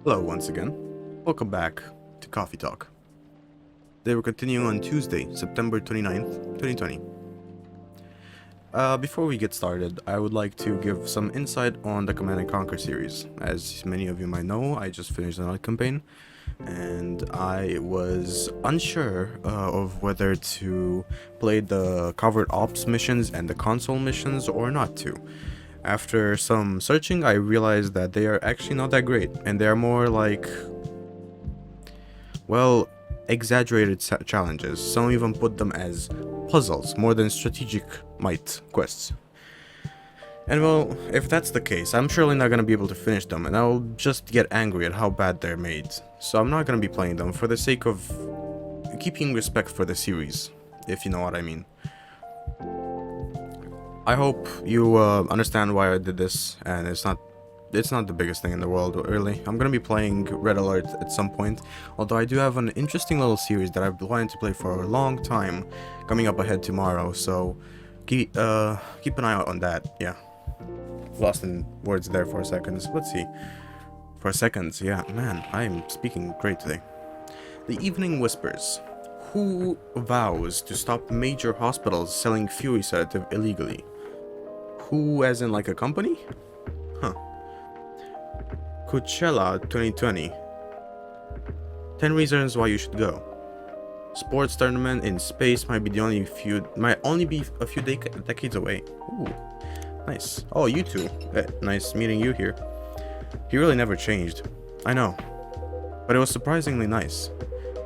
Hello once again. Welcome back to Coffee Talk. Today we're continuing on Tuesday, September 29th, 2020. Before we get started, I would like to give some insight on the Command & Conquer series. As many of you might know, I just finished another campaign, and I was unsure of whether to play the covert ops missions and the console missions or not to. After some searching, I realized that they are actually not that great, and they're more like, well, exaggerated challenges. Some even put them as puzzles more than strategic might quests. And well, if that's the case, I'm surely not gonna be able to finish them, and I'll just get angry at how bad they're made. So I'm not gonna be playing them for the sake of keeping respect for the series, if you know what I mean. I hope you understand why I did this, and it's not the biggest thing in the world, really. I'm gonna be playing Red Alert at some point, although I do have an interesting little series that I've wanted to play for a long time coming up ahead tomorrow, so keep an eye out on that. Yeah, lost in words there for a second. Let's see. For seconds, yeah, man, I'm speaking great today. The Evening Whispers. Who vows to stop major hospitals selling fury sedative illegally? Who, as in like a company? Huh. Coachella 2020. 10 reasons why you should go. Sports tournament in space might only be a few decades away. Ooh, nice. Oh, you two. Nice meeting you here. He really never changed. I know. But it was surprisingly nice.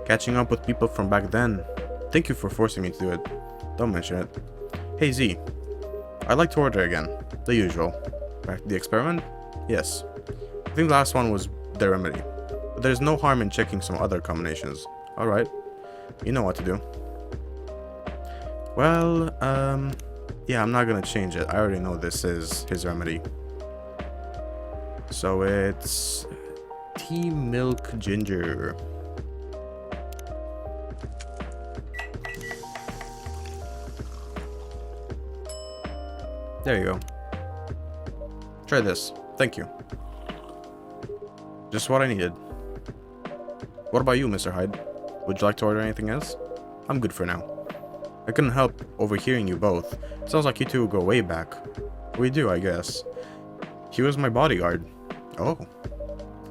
Catching up with people from back then. Thank you for forcing me to do it. Don't mention it. Hey Z. I'd like to order again. The usual. Back to the experiment? Yes. I think the last one was the remedy. But there's no harm in checking some other combinations. Alright. You know what to do. Well, yeah, I'm not gonna change it. I already know this is his remedy. So it's tea, milk, ginger. There you go. Try this. Thank you. Just what I needed. What about you, Mr. Hyde? Would you like to order anything else? I'm good for now. I couldn't help overhearing you both. It sounds like you two go way back. We do, I guess. He was my bodyguard. Oh.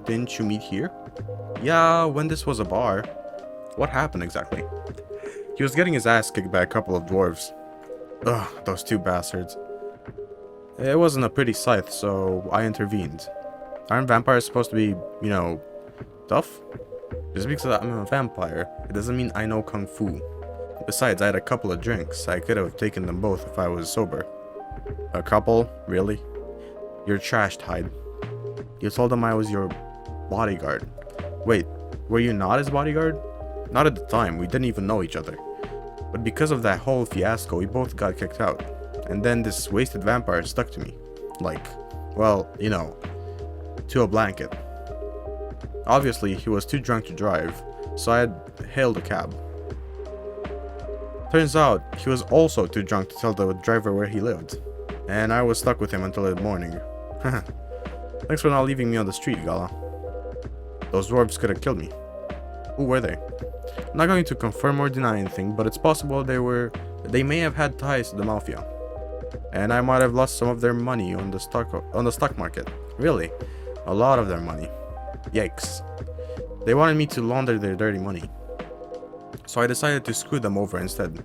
Didn't you meet here? Yeah, when this was a bar. What happened exactly? He was getting his ass kicked by a couple of dwarves. Ugh, those two bastards. It wasn't a pretty sight, so I intervened. Aren't vampires supposed to be, you know, tough? Just because I'm a vampire, it doesn't mean I know kung fu. Besides, I had a couple of drinks. I could have taken them both if I was sober. A couple? Really? You're trashed, Hyde. You told them I was your bodyguard. Wait, were you not his bodyguard? Not at the time, we didn't even know each other. But because of that whole fiasco, we both got kicked out. And then this wasted vampire stuck to me. Like, well, you know, to a blanket. Obviously, he was too drunk to drive, so I had hailed a cab. Turns out, he was also too drunk to tell the driver where he lived. And I was stuck with him until the morning. Thanks for not leaving me on the street, Gala. Those dwarves could have killed me. Who were they? I'm not going to confirm or deny anything, but it's possible they may have had ties to the mafia. And I might have lost some of their money on the stock market. Really? A lot of their money. Yikes. They wanted me to launder their dirty money. So I decided to screw them over instead.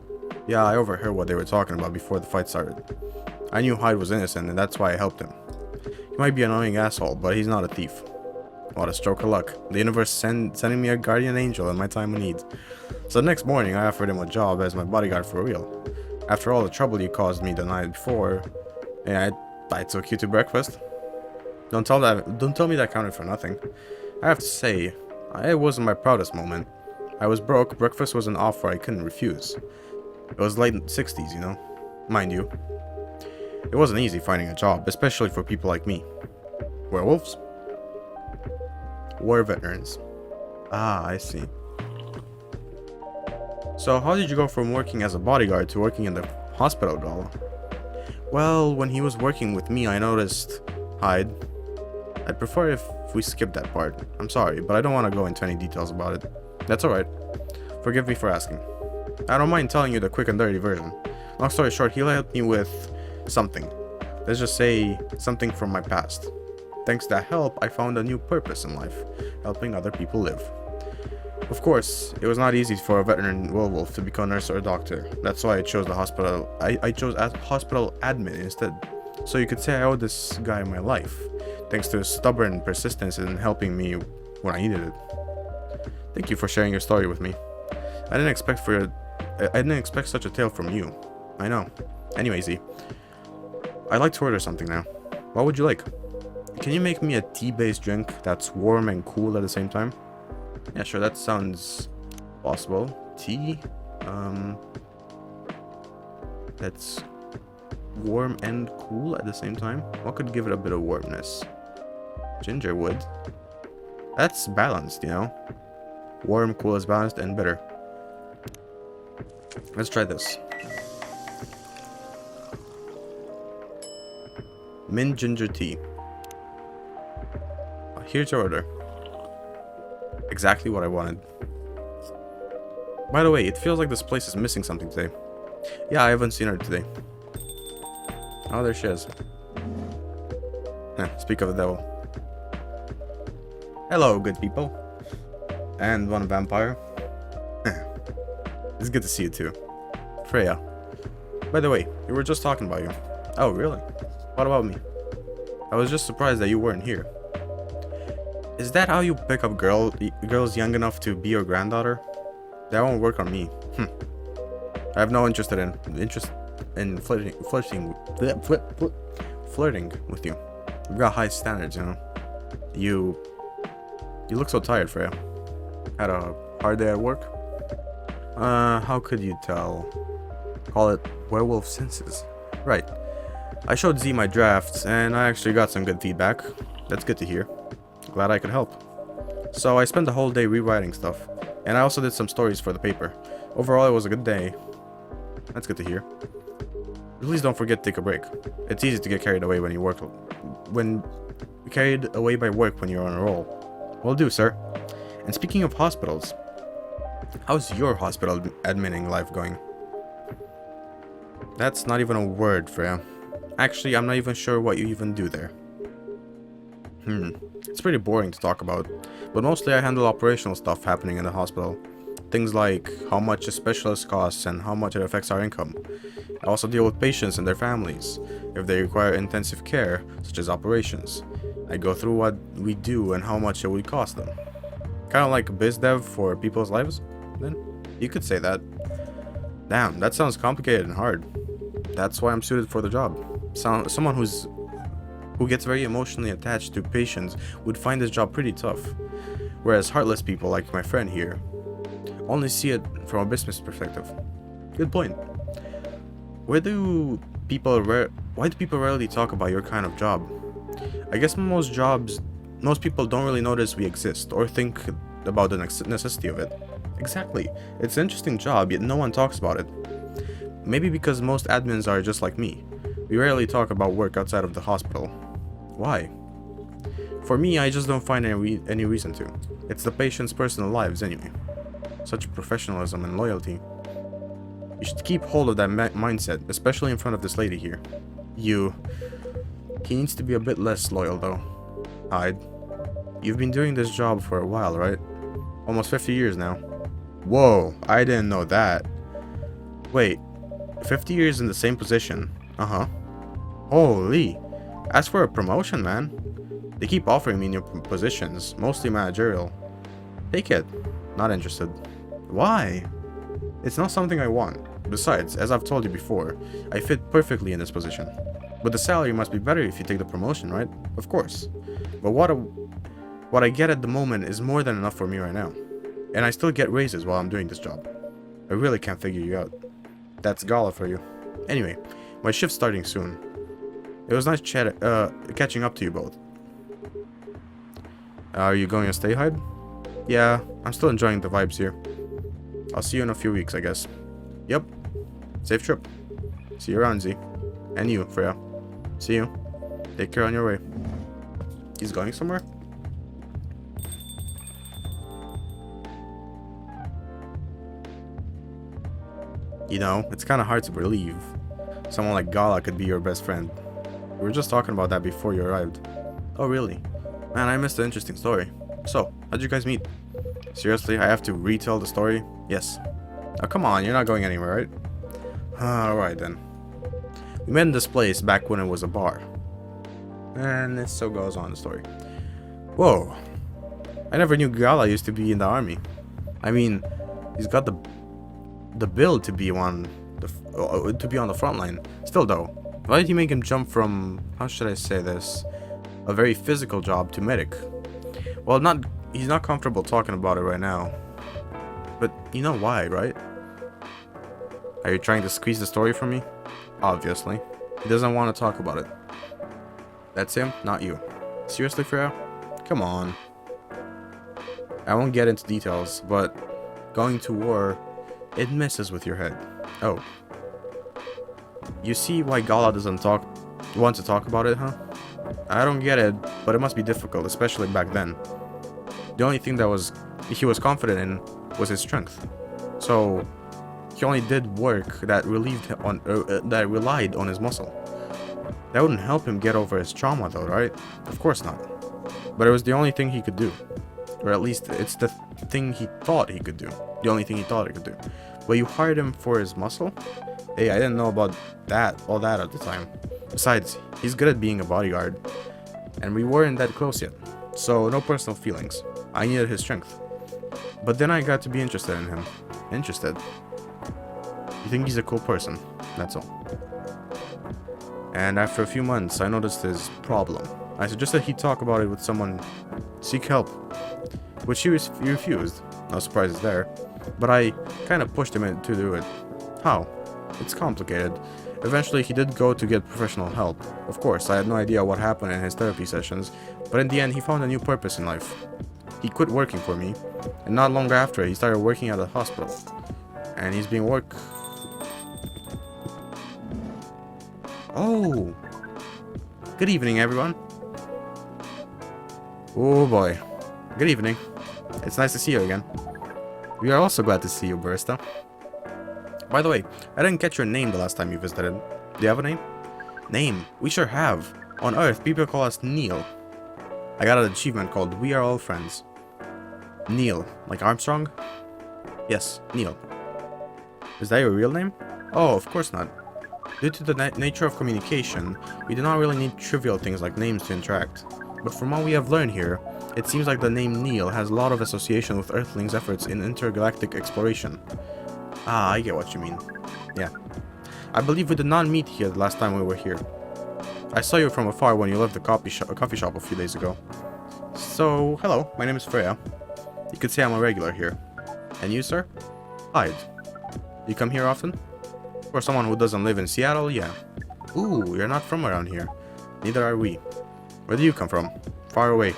Yeah, I overheard what they were talking about before the fight started. I knew Hyde was innocent, and that's why I helped him. He might be an annoying asshole, but he's not a thief. What a stroke of luck. The universe sending me a guardian angel in my time of need. So the next morning, I offered him a job as my bodyguard for real. After all the trouble you caused me the night before, yeah, I took you to breakfast. Don't tell me that counted for nothing. I have to say, it wasn't my proudest moment. I was broke, breakfast was an offer I couldn't refuse. It was late 60s, you know? Mind you. It wasn't easy finding a job, especially for people like me. Werewolves? War veterans. Ah, I see. So how did you go from working as a bodyguard to working in the hospital, Gala? Well, when he was working with me, I noticed... Hyde. I'd prefer if if we skip that part. I'm sorry, but I don't want to go into any details about it. That's alright. Forgive me for asking. I don't mind telling you the quick and dirty version. Long story short, he helped me with something. Let's just say something from my past. Thanks to that help, I found a new purpose in life, helping other people live. Of course, it was not easy for a veteran werewolf to become a nurse or a doctor. That's why I chose the hospital. I chose as hospital admin instead. So you could say I owe this guy my life, thanks to his stubborn persistence in helping me when I needed it. Thank you for sharing your story with me. I didn't expect such a tale from you. I know. Anyway, Z, I'd like to order something now. What would you like? Can you make me a tea-based drink that's warm and cool at the same time? Yeah, sure, that sounds possible. Tea? That's warm and cool at the same time? What could give it a bit of warmness? Ginger wood? That's balanced, you know? Warm, cool is balanced, and bitter. Let's try this. Mint ginger tea. Here's your order. Exactly what I wanted. By the way, it feels like this place is missing something today. Yeah, I haven't seen her today. Oh, there she is. Speak of the devil. Hello, good people. And one vampire. It's good to see you too. Freya. By the way, we were just talking about you. Oh, really? What about me? I was just surprised that you weren't here. Is that how you pick up girls young enough to be your granddaughter? That won't work on me. I have no interest in flirting with you. You've got high standards, you know. You look so tired, Freya. Had a hard day at work? How could you tell? Call it werewolf senses. Right. I showed Z my drafts, and I actually got some good feedback. That's good to hear. Glad I could help. So I spent the whole day rewriting stuff, and I also did some stories for the paper. Overall, it was a good day. That's good to hear. Please don't forget to take a break. It's easy to get carried away when you work. Carried away by work when you're on a roll. Will do, sir. And speaking of hospitals, how's your hospital adminning life going? That's not even a word, Freya. Actually, I'm not even sure what you even do there. It's pretty boring to talk about, but mostly I handle operational stuff happening in the hospital. Things like how much a specialist costs and how much it affects our income. I also deal with patients and their families, if they require intensive care, such as operations. I go through what we do and how much it would cost them. Kind of like biz dev for people's lives, then? You could say that. Damn, that sounds complicated and hard. That's why I'm suited for the job. Someone who gets very emotionally attached to patients would find this job pretty tough. Whereas heartless people like my friend here only see it from a business perspective. Good point. Why do people rarely talk about your kind of job? I guess most people don't really notice we exist or think about the necessity of it. Exactly. It's an interesting job, yet no one talks about it. Maybe because most admins are just like me. We rarely talk about work outside of the hospital. Why? For me, I just don't find any reason to. It's the patient's personal lives anyway. Such professionalism and loyalty. You should keep hold of that mindset, especially in front of this lady here. He needs to be a bit less loyal though. Hyde, you've been doing this job for a while, right? Almost 50 years now. Whoa, I didn't know that. Wait, 50 years in the same position? Uh-huh. Holy, ask for a promotion, man. They keep offering me new positions, mostly managerial. Take it. Not interested. Why? It's not something I want. Besides, as I've told you before, I fit perfectly in this position. But the salary must be better if you take the promotion, right? Of course. But what I get at the moment is more than enough for me right now. And I still get raises while I'm doing this job. I really can't figure you out. That's Gala for you. Anyway, my shift's starting soon. It was nice catching up to you both. Are you going to stay, Hyde? Yeah, I'm still enjoying the vibes here. I'll see you in a few weeks, I guess. Yep. Safe trip. See you around, Z. And you, Freya. See you. Take care on your way. He's going somewhere? You know, it's kind of hard to believe someone like Gala could be your best friend. We were just talking about that before you arrived. Oh, really? Man, I missed an interesting story. So, how'd you guys meet? Seriously, I have to retell the story? Yes. Oh, come on, you're not going anywhere, right? Alright then. We met in this place back when it was a bar. And it so goes on the story. Whoa. I never knew Gala used to be in the army. I mean, he's got the build to be on the front line. Still though, why did you make him jump from, how should I say this, a very physical job to medic? Well, he's not comfortable talking about it right now. But you know why, right? Are you trying to squeeze the story from me? Obviously. He doesn't want to talk about it. That's him, not you. Seriously, Freya? Come on. I won't get into details, but going to war, it messes with your head. Oh. You see why Gala doesn't want to talk about it, huh? I don't get it, but it must be difficult, especially back then. The only thing he was confident in was his strength. So he only did work that relied on his muscle. That wouldn't help him get over his trauma though, right? Of course not. But it was the only thing he could do. Or at least it's the thing he thought he could do. The only thing he thought he could do. But you hired him for his muscle? Hey, I didn't know about all that at the time. Besides, he's good at being a bodyguard. And we weren't that close yet. So no personal feelings. I needed his strength. But then I got to be interested in him. Interested? You think he's a cool person. That's all. And after a few months, I noticed his problem. I suggested he talk about it with someone, seek help, which he refused. No surprises there. But I kind of pushed him to do it. How? It's complicated. Eventually, he did go to get professional help. Of course, I had no idea what happened in his therapy sessions, but in the end, he found a new purpose in life. He quit working for me, and not long after, he started working at a hospital. And he's being Oh! Good evening, everyone. Oh boy. Good evening. It's nice to see you again. We are also glad to see you, Barista. By the way, I didn't catch your name the last time you visited. Do you have a name? Name? We sure have. On Earth, people call us Neil. I got an achievement called We Are All Friends. Neil. Like Armstrong? Yes, Neil. Is that your real name? Oh, of course not. Due to the nature of communication, we do not really need trivial things like names to interact. But from what we have learned here, it seems like the name Neil has a lot of association with Earthlings' efforts in intergalactic exploration. Ah, I get what you mean. Yeah. I believe we did not meet here the last time we were here. I saw you from afar when you left the coffee shop a few days ago. So, hello, my name is Freya. You could say I'm a regular here. And you, sir? Hyde. You come here often? For someone who doesn't live in Seattle, yeah. Ooh, you're not from around here. Neither are we. Where do you come from? Far away.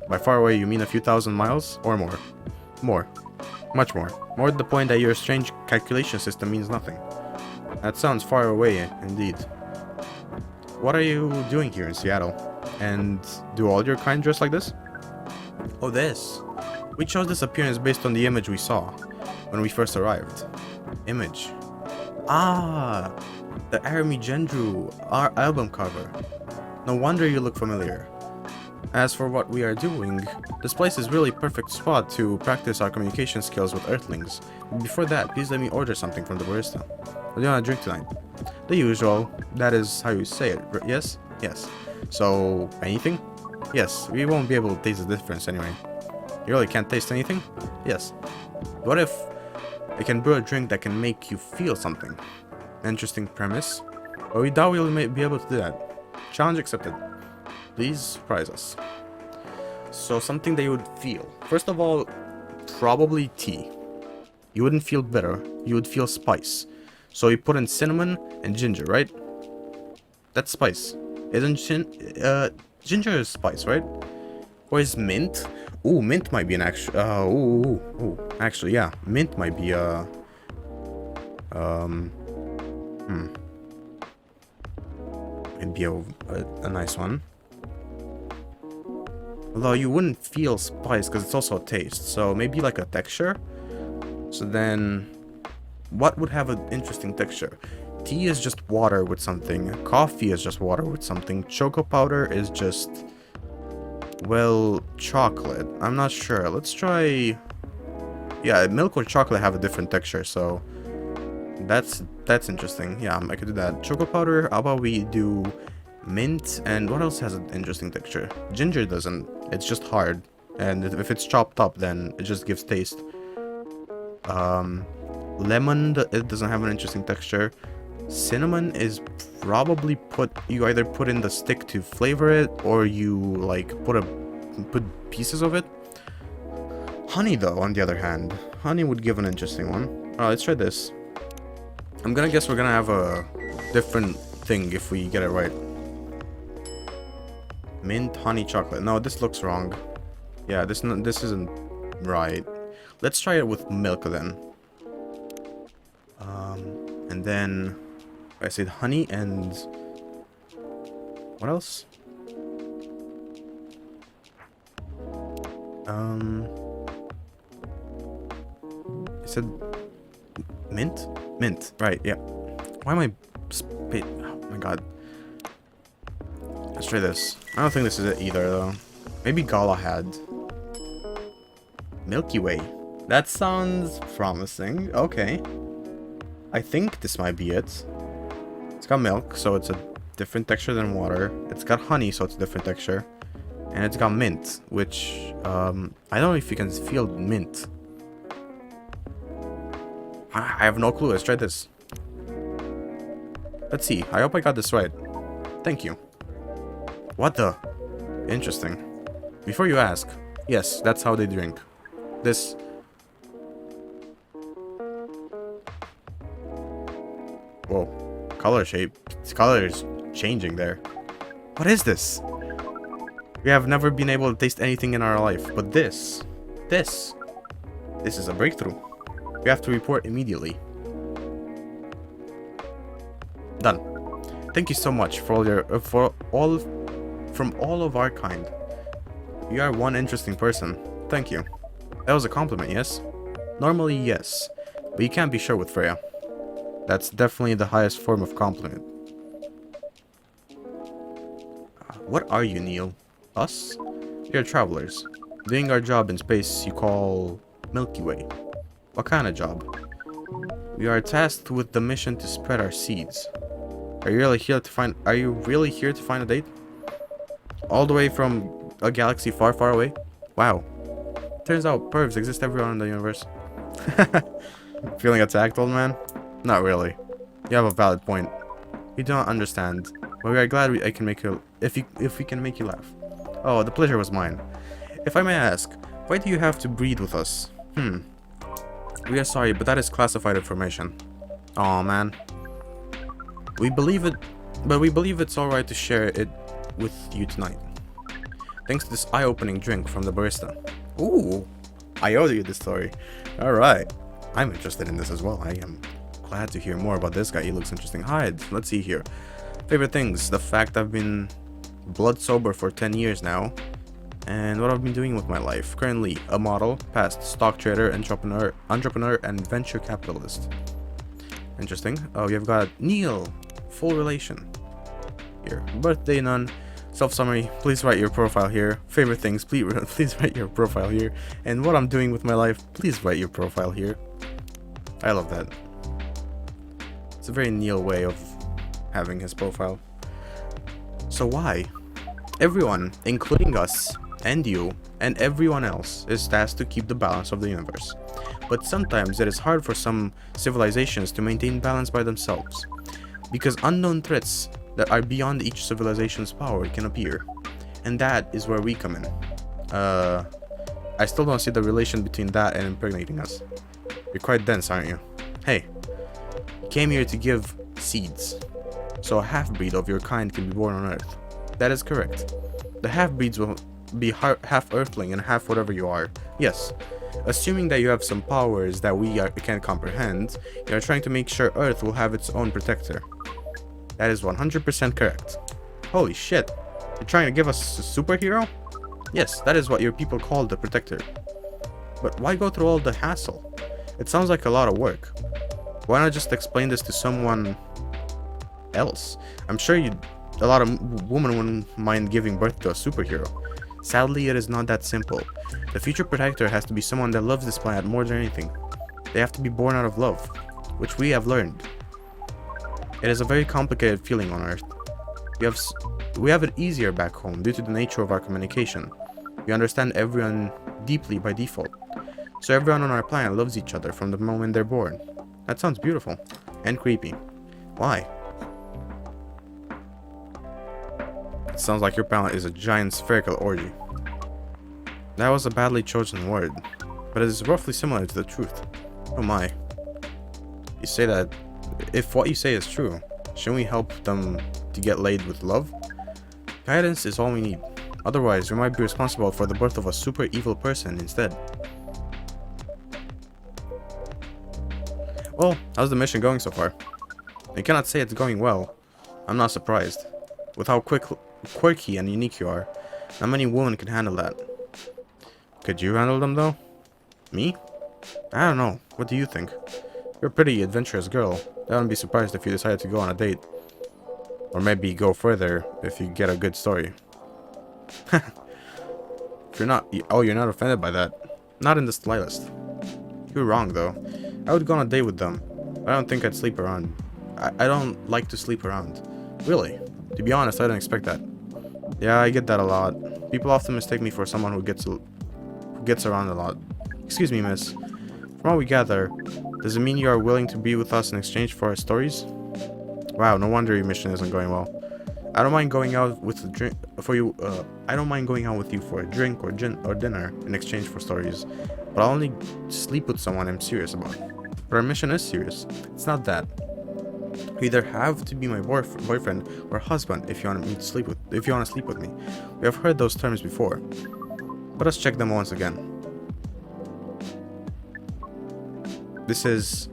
By far away, you mean a few thousand miles? Or more? More. Much more. More to the point that your strange calculation system means nothing. That sounds far away, indeed. What are you doing here in Seattle? And do all your kind dress like this? Oh, this. We chose this appearance based on the image we saw when we first arrived. Image. Ah, the Arami Gendru, our album cover. No wonder you look familiar. As for what we are doing, this place is really a perfect spot to practice our communication skills with Earthlings. Before that, please let me order something from the barista. What do you want to drink tonight? The usual. That is how you say it, yes? Yes. So, anything? Yes, we won't be able to taste the difference anyway. You really can't taste anything? Yes. What if I can brew a drink that can make you feel something? Interesting premise. But we doubt we'll be able to do that. Challenge accepted. Please surprise us. So something that you would feel. First of all, probably tea. You wouldn't feel bitter, you would feel spice. So you put in cinnamon and ginger, right? That's spice. Isn't ginger is spice, right? Or is mint? Ooh, mint might be an actual actually, yeah. Mint might be maybe a nice one. Although you wouldn't feel spice because it's also a taste. So maybe like a texture. So then what would have an interesting texture? Tea is just water with something. Coffee is just water with something. Choco powder is just, well, chocolate. I'm not sure. Let's try... Yeah, milk or chocolate have a different texture, so that's interesting. Yeah, I could do that. Choco powder, how about we do mint, and what else has an interesting texture? Ginger doesn't. It's just hard, and if it's chopped up, then it just gives taste. Lemon, it doesn't have an interesting texture. Cinnamon is probably you either put in the stick to flavor it, or you like put pieces of it. Honey, though, on the other hand, honey would give an interesting one. Alright, let's try this. I'm gonna guess we're gonna have a different thing if we get it right. Mint, honey, chocolate. No, this looks wrong. Yeah, this isn't right. Let's try it with milk then. And then I said honey and what else? I said mint? Mint, right, yeah. Why am I oh my god. Let's try this. I don't think this is it either, though. Maybe Galahad. Milky Way. That sounds promising. Okay. I think this might be it. It's got milk, so it's a different texture than water. It's got honey, so it's a different texture. And it's got mint, which, I don't know if you can feel mint. I have no clue. Let's try this. Let's see. I hope I got this right. Thank you. What the? Interesting. Before you ask, yes, that's how they drink. This... Whoa. Color shape. Its color is changing there. What is this? We have never been able to taste anything in our life, but this is a breakthrough. We have to report immediately. Done. Thank you so much for all your from all of our kind. You are one interesting person. Thank you. That was a compliment, yes? Normally, yes, but you can't be sure with Freya. That's definitely the highest form of compliment. What are you, Neil? Us? We are travelers, doing our job in space you call Milky Way. What kind of job? We are tasked with the mission to spread our seeds. Are you really here to find a date? All the way from a galaxy far, far away? Wow. Turns out pervs exist everywhere in the universe. Feeling attacked, old man? Not really. You have a valid point. You do not understand, but we are glad I can make you if we can make you laugh. Oh, the pleasure was mine. If I may ask, why do you have to breed with us? We are sorry, but that is classified information. Aw, man. We believe it, but we believe it's alright to share it with you tonight. Thanks to this eye-opening drink from the barista. Ooh, I owe you this story. Alright. I'm interested in this as well. I am glad to hear more about this guy. He looks interesting. Hide. Let's see here. Favorite things. The fact I've been blood sober for 10 years now. And what I've been doing with my life. Currently, a model. Past, stock trader, entrepreneur, and venture capitalist. Interesting. Oh, you've got Neil. Full relation. Here. Birthday, none. Self-summary. Please write your profile here. Favorite things. Please write your profile here. And what I'm doing with my life. Please write your profile here. I love that. It's a very Neil way of having his profile. So why? Everyone, including us, and you, and everyone else, is tasked to keep the balance of the universe. But sometimes it is hard for some civilizations to maintain balance by themselves, because unknown threats that are beyond each civilization's power can appear. And that is where we come in. I still don't see the relation between that and impregnating us. You're quite dense, aren't you? Hey, you came here to give seeds, so a half-breed of your kind can be born on Earth. That is correct. The half-breeds will be half Earthling and half whatever you are. Yes, assuming that you have some powers that we can't comprehend, you are trying to make sure Earth will have its own protector. That is 100% correct. Holy shit, you're trying to give us a superhero? Yes, that is what your people call the protector. But why go through all the hassle? It sounds like a lot of work. Why not just explain this to someone else? I'm sure a lot of women wouldn't mind giving birth to a superhero. Sadly, it is not that simple. The future protector has to be someone that loves this planet more than anything. They have to be born out of love, which we have learned. It is a very complicated feeling on Earth. We have it easier back home due to the nature of our communication. We understand everyone deeply by default. So everyone on our planet loves each other from the moment they're born. That sounds beautiful. And creepy. Why? It sounds like your planet is a giant spherical orgy. That was a badly chosen word, but it is roughly similar to the truth. Oh my. You say that if what you say is true, shouldn't we help them to get laid with love? Guidance is all we need. Otherwise, we might be responsible for the birth of a super evil person instead. Well, how's the mission going so far? You cannot say it's going well. I'm not surprised. With how quirky and unique you are, not many women can handle that. Could you handle them though? Me? I don't know. What do you think? You're a pretty adventurous girl. I wouldn't be surprised if you decided to go on a date. Or maybe go further if you get a good story. If you're not... Oh, you're not offended by that? Not in the slightest. You're wrong though. I would go on a date with them. I don't think I'd sleep around. I don't like to sleep around. Really? To be honest, I didn't expect that. Yeah, I get that a lot. People often mistake me for someone who gets around a lot. Excuse me, miss. From what we gather, does it mean you are willing to be with us in exchange for our stories? Wow, no wonder your mission isn't going well. I don't mind going out with a drink for you. I don't mind going out with you for a drink or dinner in exchange for stories, but I'll only sleep with someone I'm serious about. But our mission is serious. It's not that. You either have to be my boyfriend or husband if you want me to sleep with. If you want to sleep with me, we have heard those terms before. Let us check them once again. This is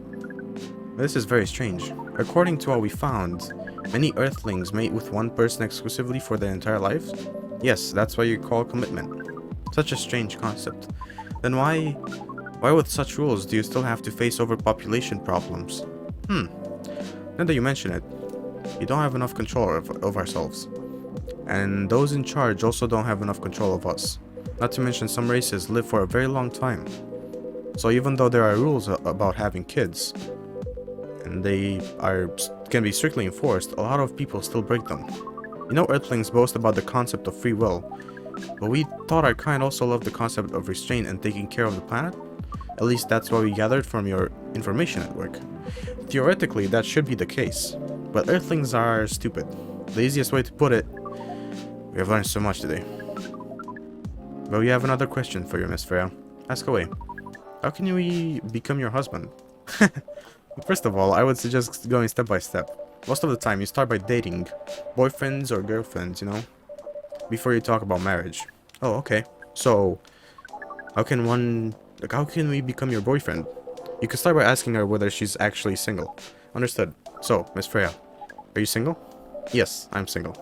very strange. According to what we found, many Earthlings mate with one person exclusively for their entire lives. Yes, that's what you call commitment. Such a strange concept. Then why with such rules do you still have to face overpopulation problems? Now that you mention it, we don't have enough control of ourselves. And those in charge also don't have enough control of us. Not to mention some races live for a very long time. So even though there are rules about having kids, and can be strictly enforced, a lot of people still break them. You know, Earthlings boast about the concept of free will, but we thought our kind also loved the concept of restraint and taking care of the planet. At least that's what we gathered from your information network. Theoretically, that should be the case, but Earthlings are stupid. The easiest way to put it, we have learned so much today. But we have another question for you, Miss Freya. Ask away. How can we become your husband? First of all, I would suggest going step by step. Most of the time, you start by dating boyfriends or girlfriends, you know, before you talk about marriage. Oh, okay. So, how can we become your boyfriend? You can start by asking her whether she's actually single. Understood. So, Miss Freya, are you single? Yes, I'm single.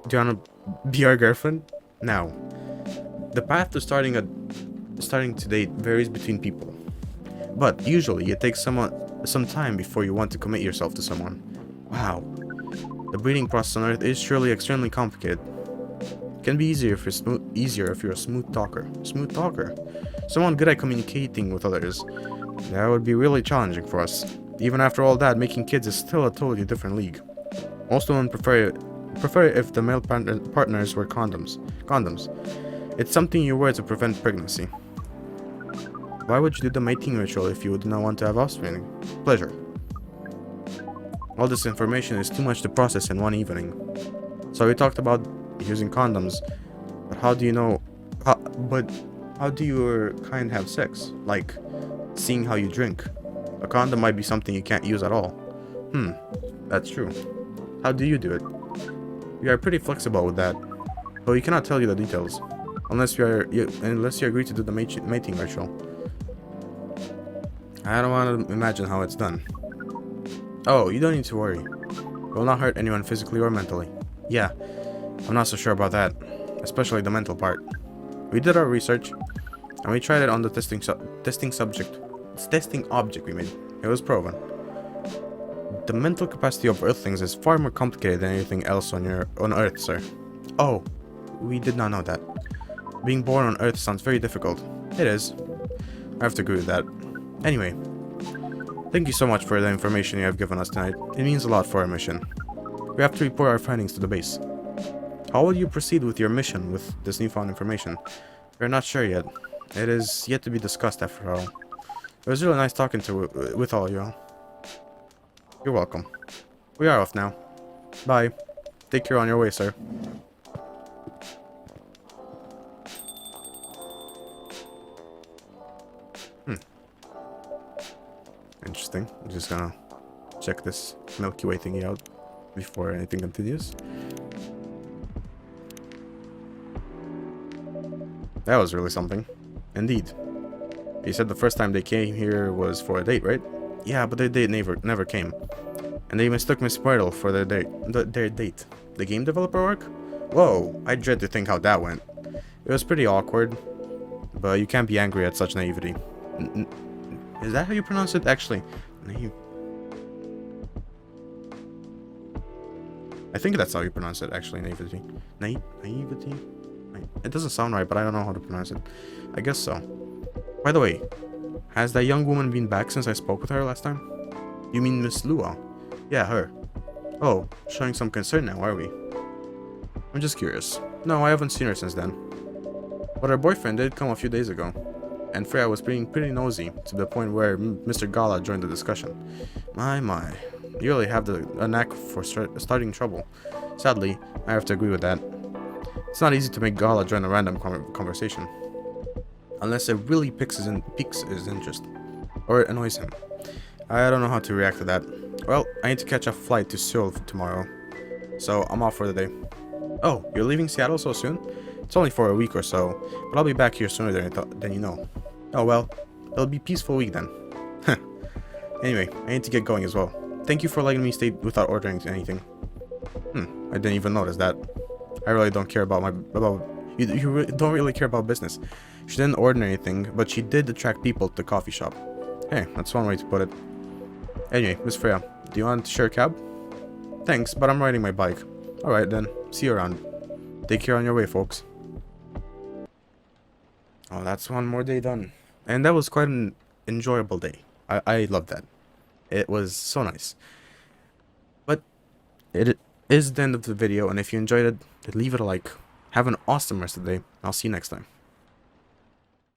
Do you wanna be our girlfriend? Now, the path to starting to date varies between people. But usually it takes some time before you want to commit yourself to someone. Wow. The breeding process on Earth is surely extremely complicated. It can be easier if you're a smooth talker. Smooth talker? Someone good at communicating with others. That would be really challenging for us. Even after all that, making kids is still a totally different league. Most women prefer if the male partners wear condoms. It's something you wear to prevent pregnancy. Why would you do the mating ritual if you do not want to have offspring? Pleasure. All this information is too much to process in one evening. So we talked about using condoms, but how do you know? How do your kind have sex? Like, seeing how you drink. A condom might be something you can't use at all. That's true. How do you do it? We are pretty flexible with that, but we cannot tell you the details unless you agree to do the mating ritual. I don't want to imagine how it's done. Oh, you don't need to worry. It will not hurt anyone physically or mentally. Yeah, I'm not so sure about that, especially the mental part. We did our research, and we tried it on the testing object we made. It was proven. The mental capacity of Earthlings is far more complicated than anything else on Earth, sir. Oh, we did not know that. Being born on Earth sounds very difficult. It is. I have to agree with that. Anyway, thank you so much for the information you have given us tonight. It means a lot for our mission. We have to report our findings to the base. How will you proceed with your mission with this newfound information? We're not sure yet. It is yet to be discussed after all. It was really nice talking with all of you all. You're welcome. We are off now. Bye. Take care on your way, sir. Interesting. I'm just gonna check this Milky Way thingy out before anything continues. That was really something. Indeed. He said the first time they came here was for a date, right? Yeah, but their date never came. And they mistook Miss Myrtle for their date. Their date. The game developer work? Whoa, I dread to think how that went. It was pretty awkward, but you can't be angry at such naivety. Is that how you pronounce it? Actually, I think that's how you pronounce it, actually, naivety. Naivety? It doesn't sound right, but I don't know how to pronounce it. I guess so. By the way, has that young woman been back since I spoke with her last time? You mean Miss Lua? Yeah, her. Oh, showing some concern now, are we? I'm just curious. No, I haven't seen her since then. But her boyfriend did come a few days ago. And Freya was being pretty nosy, to the point where Mr. Gala joined the discussion. My. You really have a knack for starting trouble. Sadly, I have to agree with that. It's not easy to make Gala join a random conversation. Unless it really piques his interest. Or it annoys him. I don't know how to react to that. Well, I need to catch a flight to Seoul tomorrow. So, I'm off for the day. Oh, you're leaving Seattle so soon? It's only for a week or so, but I'll be back here sooner than you know. Oh well, it'll be a peaceful week then. Anyway, I need to get going as well. Thank you for letting me stay without ordering anything. I didn't even notice that. I really don't care about you don't really care about business. She didn't order anything, but she did attract people to the coffee shop. Hey, that's one way to put it. Anyway, Miss Freya, do you want to share a cab? Thanks, but I'm riding my bike. Alright then, see you around. Take care on your way, folks. Oh, that's one more day done. And that was quite an enjoyable day. I loved that. It was so nice. But it is the end of the video, and if you enjoyed it, leave it a like. Have an awesome rest of the day. I'll see you next time.